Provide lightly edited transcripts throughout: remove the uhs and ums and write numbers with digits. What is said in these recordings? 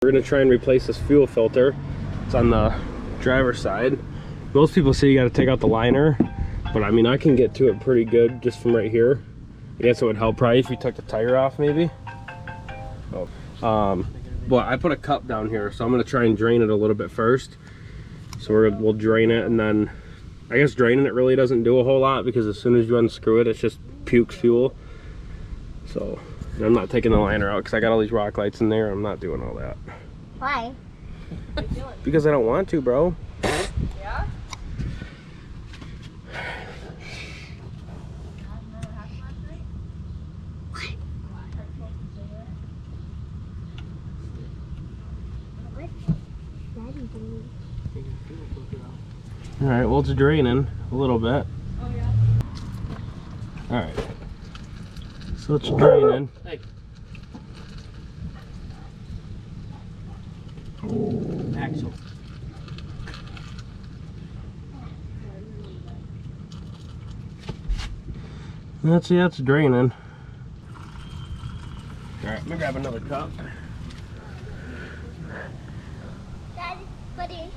We're gonna try and replace this fuel filter. It's on the driver's side. Most people say you gotta take out the liner, but I mean, I can get to it pretty good just from right here. I guess it would help probably if we took the tire off maybe. But I put a cup down here, so I'm gonna try and drain it a little bit first. So we'll drain it, and then I guess draining it really doesn't do a whole lot because as soon as you unscrew it, it's just pukes fuel. So I'm not taking the liner out because I got all these rock lights in there. I'm not doing all that. Why? Because I don't want to, bro. Yeah? All right, well, it's draining a little bit. Oh, yeah. All right. So it's draining. Hey. Axle. Yeah, it's draining. All right, let me grab another cup. Daddy, buddy.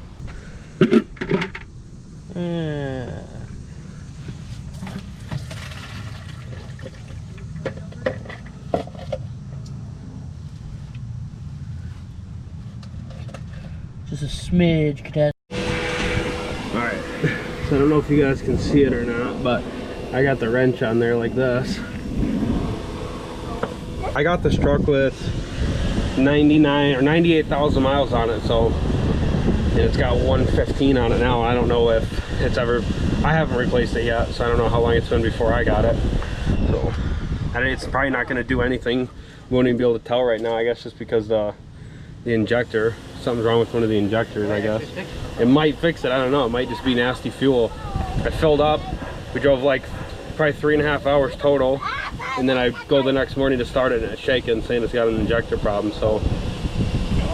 Just a smidge, cadet. Alright, so I don't know if you guys can see it or not, but I got the wrench on there like this. I got this truck with 99 or 98,000 miles on it, so and it's got 115 on it now. I don't know if it's ever, I haven't replaced it yet, so I don't know how long it's been before I got it. So it's probably not going to do anything. We won't even be able to tell right now, I guess, just because the injector, something's wrong with one of the injectors, I guess. It might fix it, I don't know. It might just be nasty fuel. I filled up, we drove like probably 3.5 hours total, and then I go the next morning to start it and it's shaking, saying it's got an injector problem. So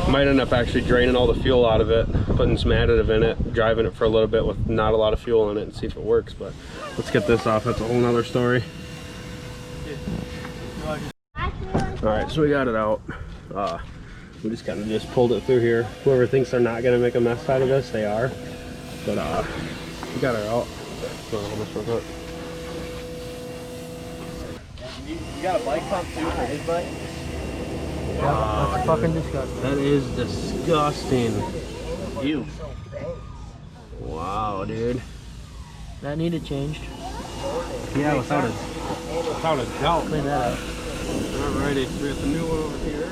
might end up actually draining all the fuel out of it, putting some additive in it, driving it for a little bit with not a lot of fuel in it and see if it works. But let's get this off, that's a whole nother story. Alright, so we got it out. We just kind of just pulled it through here. Whoever thinks they're not going to make a mess out of this, they are. But we got her out. You got a bike pump too for his bike? Wow, that's fucking disgusting. That is disgusting. You. Wow, dude. That needed changed. Yeah, without a doubt. Clean that up. Alrighty, so we got the new one over here.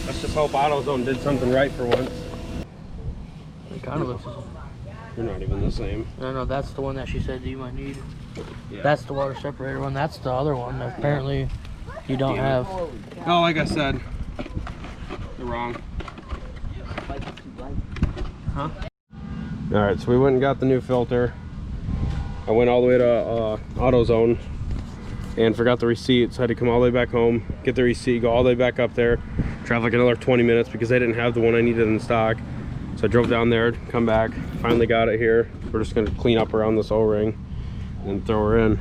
Let's just hope AutoZone did something right for once. It kind of looks. You're not even the same. No, that's the one that she said you might need. Yeah. That's the water separator one. That's the other one that apparently you don't have. Oh, like I said, you're wrong. Huh? Alright, so we went and got the new filter. I went all the way to AutoZone and forgot the receipt, so I had to come all the way back home, get the receipt, go all the way back up there, travel like another 20 minutes because they didn't have the one I needed in stock. So I drove down there, come back, finally got it here. We're just gonna clean up around this O-ring and throw her in.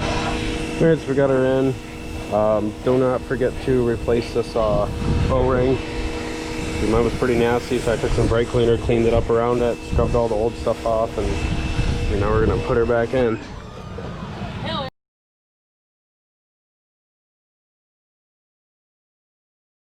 Alright, so we got her in. Do not forget to replace this O-ring. Mine was pretty nasty, so I took some brake cleaner, cleaned it up around it, scrubbed all the old stuff off, and now we're gonna put her back in.